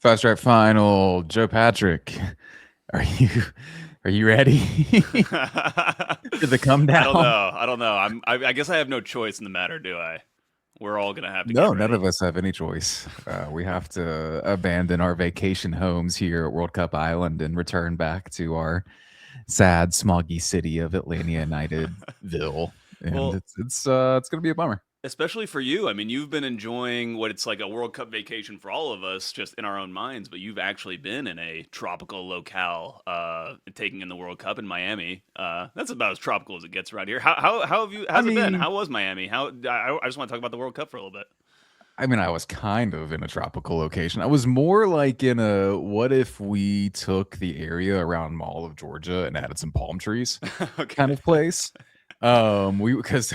Fast Track Final, Joe Patrick. Are you are you ready for the come I don't down? know. I don't know. I guess I have no choice in the matter, do I? We're all gonna have to get No, none of ready. us have any choice. We have to abandon our vacation homes here at World Cup Island and return back to our sad, smoggy city of Atlanta Unitedville, and Well, it's gonna be a bummer. especially for you. I mean, you've been enjoying what it's like a World Cup vacation for all of us, just in our own minds. But you've actually been in a tropical locale, taking in the World Cup in Miami. That's about as tropical as it gets around here. How have you? I How's it been? mean, How was Miami? I just want to talk about the World Cup for a little bit. I was kind of in a tropical location. I was more like in a what if we took the area around Mall of Georgia and added some palm trees kind Okay. of place. We because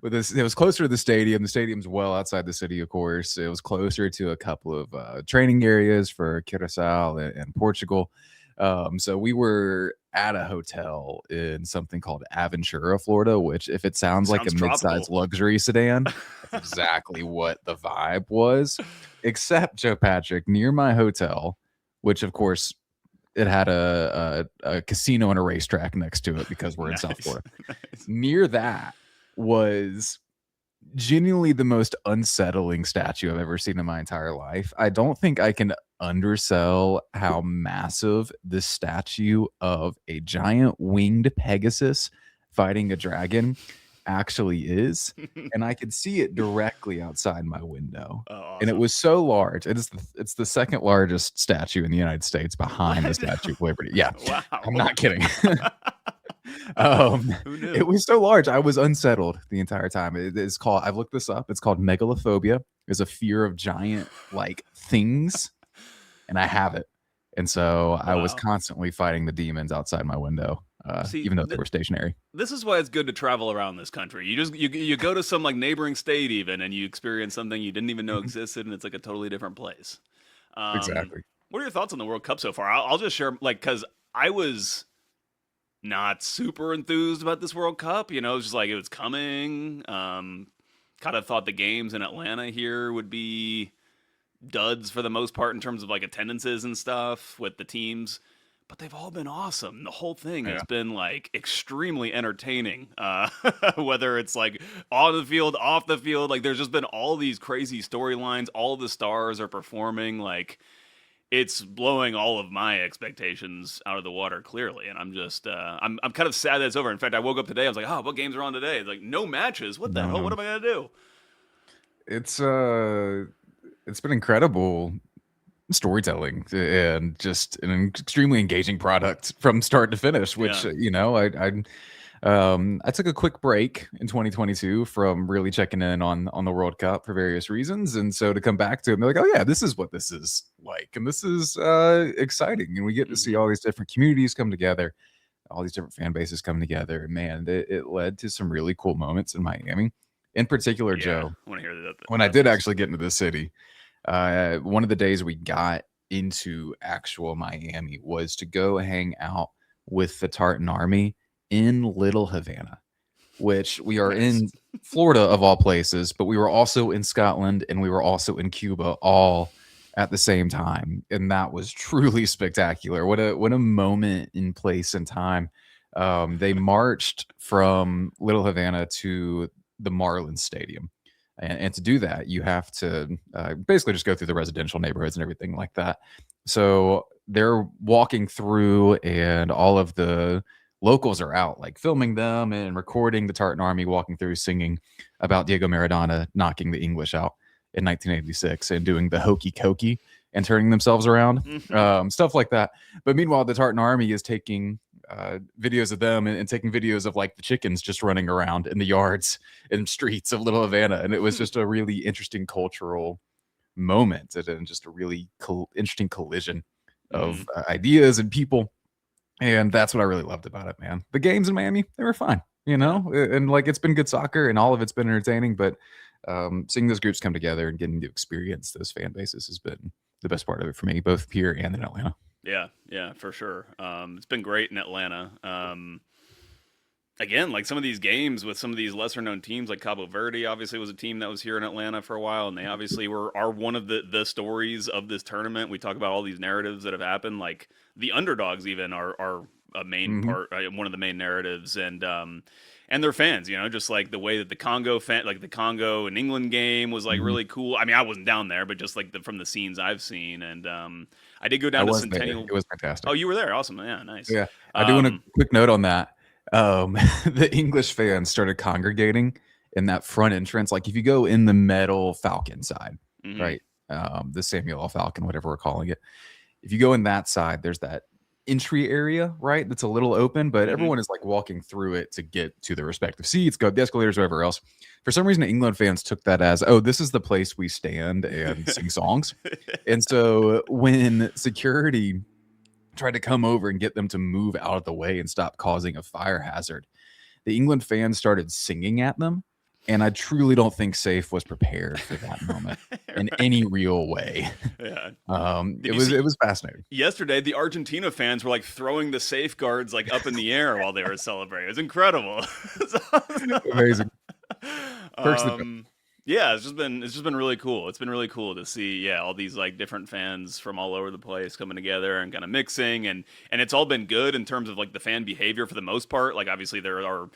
with this it was closer to the stadium. The stadium's well outside the city, of course. It was closer to a couple of training areas for Curacao and Portugal. So we were at a hotel in something called Aventura, Florida, which if it sounds like a Sounds mid-sized tropical. luxury sedan, that's exactly what the vibe was. Except Joe Patrick, near my hotel, which of course it had a casino and a racetrack next to it because we're in South Nice. Florida. Nice. Near that was genuinely the most unsettling statue I've ever seen in my entire life. I don't think I can undersell how massive this statue of a giant winged Pegasus fighting a dragon actually is. And I could see it directly outside my window. Oh, And it awesome. was so large. It's the second largest statue in the United States behind the What? Statue of Liberty. Yeah, I'm Wow. not kidding. Um, Who it knew? was so large, I was unsettled the entire time. It is called I've looked this up, it's called megalophobia. It's a fear of giant, like, things, and I have it. And so I was Wow. constantly fighting the demons outside my window, See, even though they were stationary. this is why it's good to travel around this country. You go to some like neighboring state even, and you experience something you didn't even know Mhm. existed, and it's like a totally different place. Um, Exactly. what are your thoughts on the World Cup so far? I'll just share like because I was not super enthused about this World Cup. You know, it was just like it was coming. Kind of thought the games in Atlanta here would be duds for the most part in terms of like attendances and stuff with the teams, but they've all been awesome. The whole thing has Yeah. been like extremely entertaining. Whether it's like on the field, off the field, like there's just been all these crazy storylines. All the stars are performing. Like it's blowing all of my expectations out of the water clearly, and I'm kind of sad that it's over. In fact, I woke up today, I was like, oh, what games are on today? It's like no matches. What the No, hell? What no. am I gonna do? It's, uh it's been incredible storytelling and just an extremely engaging product from start to finish, which, Yeah. I took a quick break in 2022 from really checking in on the World Cup for various reasons, and so to come back to it and be like, "Oh, yeah, this is what this is like, and this is, exciting," and we get to see Hmm. all these different communities come together, all these different fan bases come together, and man, it led to some really cool moments in Miami. In particular, Yeah. Joe, I want to hear when I about did this. actually get into the city, one of the days we got into actual Miami was to go hang out with the Tartan Army in Little Havana, which we are Nice. in Florida of all places, but we were also in Scotland and we were also in Cuba all at the same time, and that was truly spectacular. What a moment in place and time. They marched from Little Havana to the Marlins Stadium, and to do that, you have to basically just go through the residential neighborhoods and everything like that. So they're walking through, and all of the locals are out, like filming them and recording the Tartan Army walking through, singing about Diego Maradona knocking the English out in 1986 and doing the hokey cokey and turning themselves around, Hmm. stuff like that. But meanwhile, the Tartan Army is taking videos of them and taking videos of like the chickens just running around in the yards and streets of Little Havana, and it was just a really interesting cultural moment and just a really interesting collision Hmm. of ideas and people, and that's what I really loved about it, man. The games in Miami, they were fine, Yeah. and like it's been good soccer and all of it's been entertaining, but seeing those groups come together and getting to experience those fan bases has been the best part of it for me, both here and in Atlanta. Yeah. Yeah. For sure. It's been great in Atlanta. again, like some of these games with some of these lesser known teams, like Cabo Verde, obviously was a team that was here in Atlanta for a while, and they obviously are one of the stories of this tournament. We talk about all these narratives that have happened, like the underdogs even are a main Hmm. part, one of the main narratives, and their fans, just like the way that the Congo like the Congo and England game was like Hmm. really cool. I mean, I wasn't down there, but just like from the scenes I've seen, and I did go I down to was there. Centennial. It was Oh, fantastic. you were there? Awesome, yeah, nice. Yeah, I do want a Um, quick note on that. The English fans started congregating in that front entrance. Like if you go in the metal Falcon side, mhm, right? The Samuel L. Falcon, whatever we're calling it. If you go in that side, there's that entry area, right? That's a little open, but mhm. everyone is like walking through it to get to their respective seats, go up the escalators, whatever else. For some reason, England fans took that as, oh, this is the place we stand and sing songs. And so when security tried to come over and get them to move out of the way and stop causing a fire hazard, the England fans started singing at them. And I truly don't think Safe was prepared for that moment in Right. any real way. Yeah. It Did you was see fascinating. yesterday? The Argentina fans were like throwing the safeguards like up in the air while they were celebrating. It was incredible. It's awesome. Amazing. Perks of the job. um, yeah, it's just been really cool. It's been really cool to see, yeah, all these like different fans from all over the place coming together and kind of mixing, and it's all been good in terms of like the fan behavior for the most part. Like obviously there are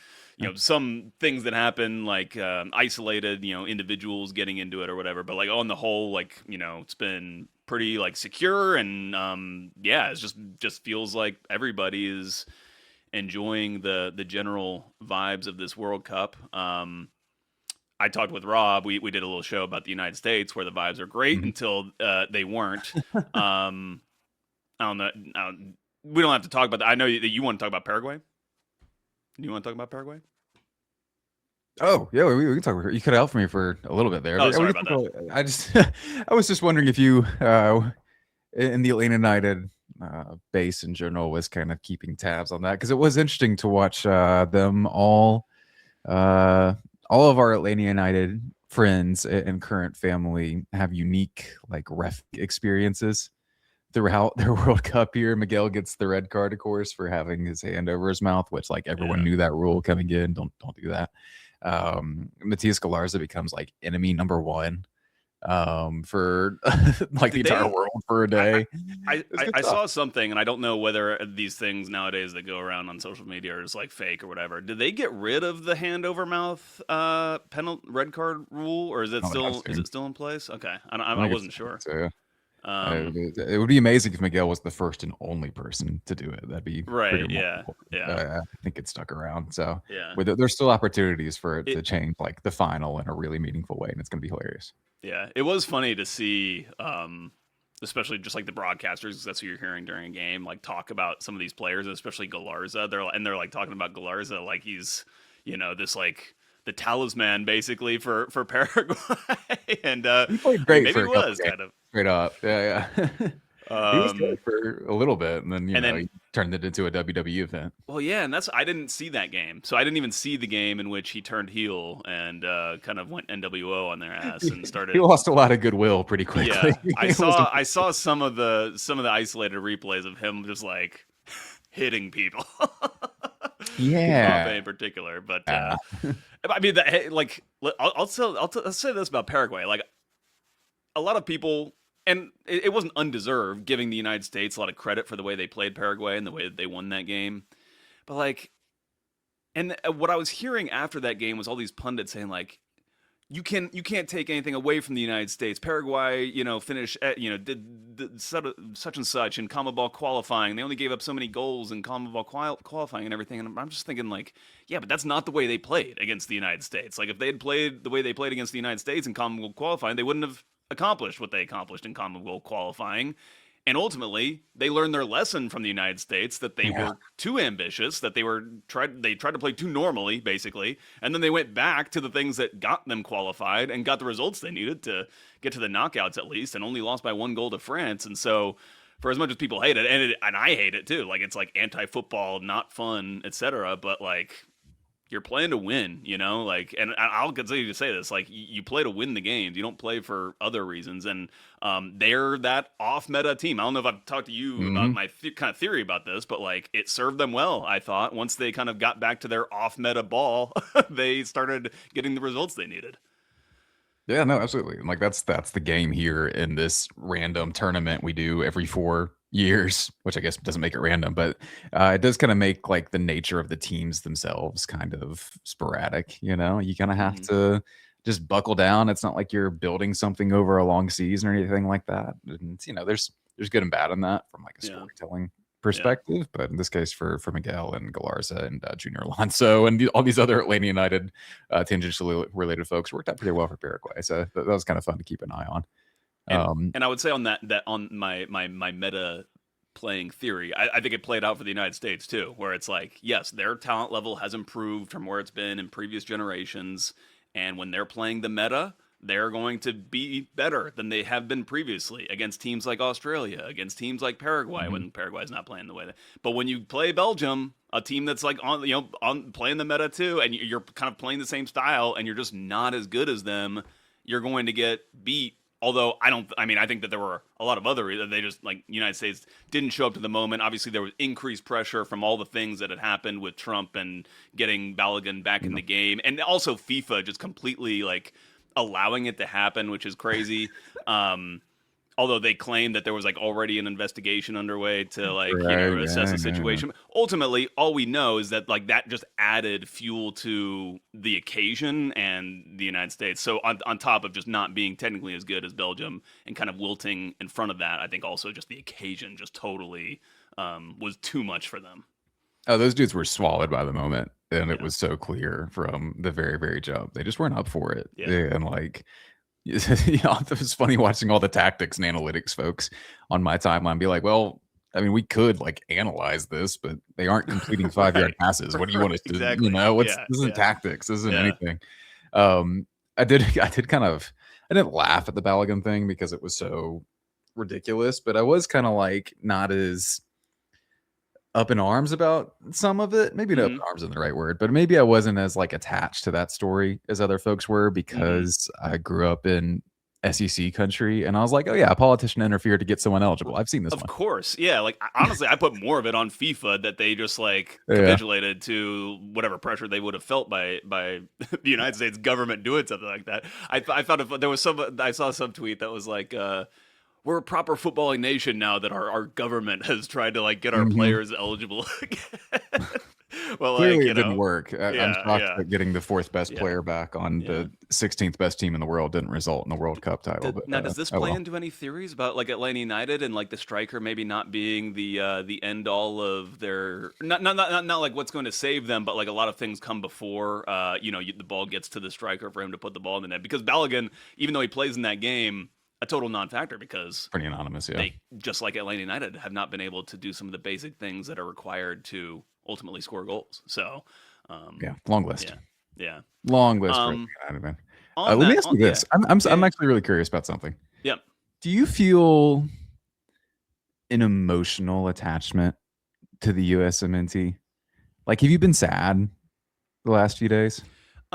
some things that happen like isolated individuals getting into it or whatever, but like on the whole, like it's been pretty like secure, and yeah, it's just feels like everybody is enjoying the general vibes of this World Cup. I talked with Rob. We did a little show about the United States where the vibes are great Mhm. until they weren't. Um, I don't know. We don't have to talk about that. I know that you want to talk about Paraguay. You want to talk about Paraguay? Oh, yeah, we can talk about. You cut out for me for a little bit there, Oh, but yeah, sorry we about can that. talk about, I just I was just wondering if you in the Atlanta United base in general was kind of keeping tabs on that because it was interesting to watch them all of our Atlanta United friends and current family have unique like ref experiences throughout their World Cup year. Miguel gets the red card, of course, for having his hand over his mouth, which like everyone Yeah. knew that rule coming in. Don't do that. Matias Galarza becomes like enemy number one for like the Did entire they? world for a I, I day. I It's good I stuff. saw something, and I don't know whether these things nowadays that go around on social media are just like fake or whatever. Did they get rid of the hand over mouth penalty red card rule, or is it I would have still to. in place? Okay, I I think wasn't sure. it's yeah. Um, It would be amazing if Miguel was the first and only person to do it. That'd be pretty right? Yeah, remarkable. yeah, I think it stuck around. So, yeah. there's still opportunities for it to It change, like the final, in a really meaningful way, and it's going to be hilarious. Yeah, it was funny to see, especially just like the broadcasters, 'cause that's who you're hearing during a game, like talk about some of these players, especially Galarza. They're like talking about Galarza like he's, this like the talisman basically for Paraguay, and He played I mean great maybe for he a couple was games, kind of. straight up. Yeah, yeah. He was good Um, for a little bit, and then and then he turned it into a WWE event. well, yeah, and that's I didn't see that game, so I didn't even see the game in which he turned heel and kind of went NWO on their ass and He started. lost a lot of goodwill pretty quickly. Yeah, I It was saw I saw some of the isolated replays of him just like hitting people. Mbappe yeah. in particular, but Yeah. I mean, hey, like I'll say this about Paraguay: like a lot of people, and it wasn't undeserved, giving the United States a lot of credit for the way they played Paraguay and the way that they won that game. But like, and what I was hearing after that game was all these pundits saying like, you can't take anything away from the United States. Paraguay, finished at, did such and such in CONMEBOL qualifying. They only gave up so many goals in CONMEBOL qualifying and everything. And I'm just thinking like, yeah, but that's not the way they played against the United States. Like if they had played the way they played against the United States in CONMEBOL qualifying, they wouldn't have accomplished what they accomplished in CONMEBOL qualifying. And ultimately, they learned their lesson from the United States that they Yeah. were too ambitious, that they tried to play too normally, basically, and then they went back to the things that got them qualified and got the results they needed to get to the knockouts at least, and only lost by 1 goal to France. And so, for as much as people hate it, and I hate it too, like it's like anti-football, not fun, etc. But like you're playing to win, like, and I'll continue to say this, like, you play to win the games. You don't play for other reasons. And they're that off meta team. I don't know if I've talked to you about Hmm. my kind of theory about this, but like, it served them well, I thought. Once they kind of got back to their off meta ball, they started getting the results they needed. Yeah, no, absolutely. And, like that's the game here in this random tournament we do every 4 years, which I guess doesn't make it random, but it does kind of make like the nature of the teams themselves kind of sporadic. You kind of have Hmm. to just buckle down. It's not like you're building something over a long season or anything like that. And there's good and bad in that from like a Yeah. storytelling Yeah. perspective. But in this case, for Miguel and Galarza and Junior Alonso and all these other Atlanta United tangentially related folks worked out pretty well for Paraguay. So that was kind of fun to keep an eye on. And Um, and I would say on that on my meta playing theory, I think it played out for the United States too, where it's like, yes, their talent level has improved from where it's been in previous generations, and when they're playing the meta, they're going to be better than they have been previously against teams like Australia, against teams like Paraguay mhm. when Paraguay's not playing the way that. But when you play Belgium, a team that's like on playing the meta too, and you're kind of playing the same style, and you're just not as good as them, you're going to get beat. Although I don't, I mean, I think that there were a lot of other reasons. They just, like, United States didn't show up to the moment. Obviously, there was increased pressure from all the things that had happened with Trump and getting Balogun back in Yeah. the game, and also FIFA just completely like allowing it to happen, which is crazy. Um, Although they claim that there was like already an investigation underway to, like, Right. assess Yeah. the Yeah. situation. Ultimately, all we know is that, like, that just added fuel to the occasion and the United States. So on top of just not being technically as good as Belgium and kind of wilting in front of that, I think also just the occasion just totally was too much for them. Oh, those dudes were swallowed by the moment, and it Yeah. was so clear from the very, very jump. They just weren't up for it, Yeah. and like, it was funny watching all the tactics and analytics folks on my timeline be like, "Well, I mean, we could like analyze this, but they aren't completing 5 yard Right. passes. What do you want Right. us to, Exactly. what's Yeah. this isn't Yeah. tactics. This isn't Yeah. anything." Um, I did kind of, I didn't laugh at the Balogun thing because it was so ridiculous, but I was kind of like not as up in arms about some of it. Maybe not up Mm-hmm. in arms isn't the right word, but maybe I wasn't as like attached to that story as other folks were Mm-hmm. because I grew up in SEC country and I was like, oh yeah, a politician interfered to get someone eligible. I've seen this Of one. course, yeah. Like, honestly, I put more of it on FIFA that they just like Yeah. capitulated to whatever pressure they would have felt by the United States government doing something like that. I found there was some, I saw some tweet that was like, "We're a proper footballing nation now that our government has tried to like get our Hmm. players eligible." Again." Well, like, Clearly, it didn't work. I'm yeah, shocked yeah, that getting the fourth best yeah, player back on yeah. the 16th best team in the world didn't result in a World Cup title. But Now, does this oh play well. into any theories about like Atlanta United and like the striker maybe not being the end all of their, not like what's going to save them, but like a lot of things come before the ball gets to the striker for him to put the ball in the net, because Balogun, even though he plays in that game, a total non-factor because Pretty anonymous, yeah. they, just like Atlanta United, have not been able to do some of the basic things that are required to ultimately score goals. So, Yeah, long list. yeah, yeah. Long list for Um, United, man. on Let me that, ask you yeah, this. I'm yeah, actually really curious about something. yeah. Do you feel an emotional attachment to the USMNT? Like, have you been sad the last few days?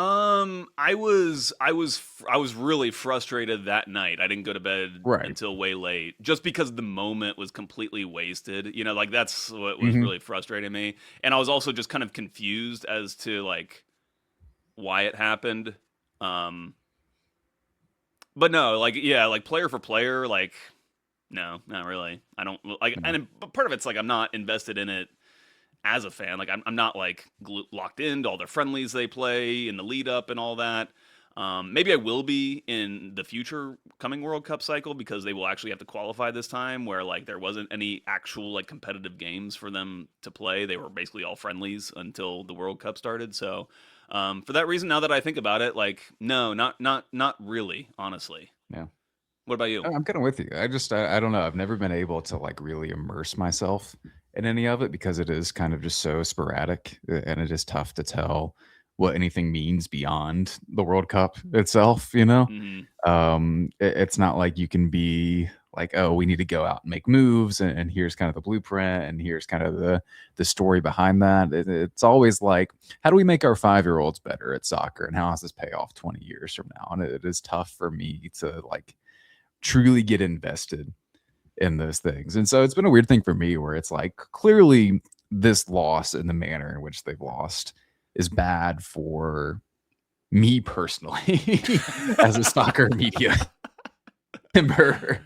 I was really frustrated that night. I didn't go to bed Right. until way late just because the moment was completely wasted. Like, that's what was Mhm. really frustrating me. And I was also just kind of confused as to like why it happened. Um but no, like, yeah, like player for player, like, no, not really. I don't like, Yeah. and but part of it's like I'm not invested in it as a fan. Like, I'm not like locked into all their friendlies they play in the lead up and all that. Maybe I will be in the future coming World Cup cycle because they will actually have to qualify this time, where like there wasn't any actual like competitive games for them to play. They were basically all friendlies until the World Cup started. So for that reason, now that I think about it, like, no, not really, honestly. Yeah. What about you? I'm kinda with you. I don't know. I've never been able to, like, really immerse myself in any of it because it is kind of just so sporadic, and it is tough to tell what anything means beyond the World Cup itself, you know? Hmm. It's not like you can be like, oh, we need to go out and make moves, and here's kind of the blueprint, and here's kind of the story behind that. It's always like, how do we make our 5-year-olds better at soccer, and how does this pay off 20 years from now? And it is tough for me to like truly get invested in those things. And so it's been a weird thing for me where it's like, clearly this loss and the manner in which they've lost is bad for me personally as a soccer media member.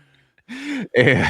And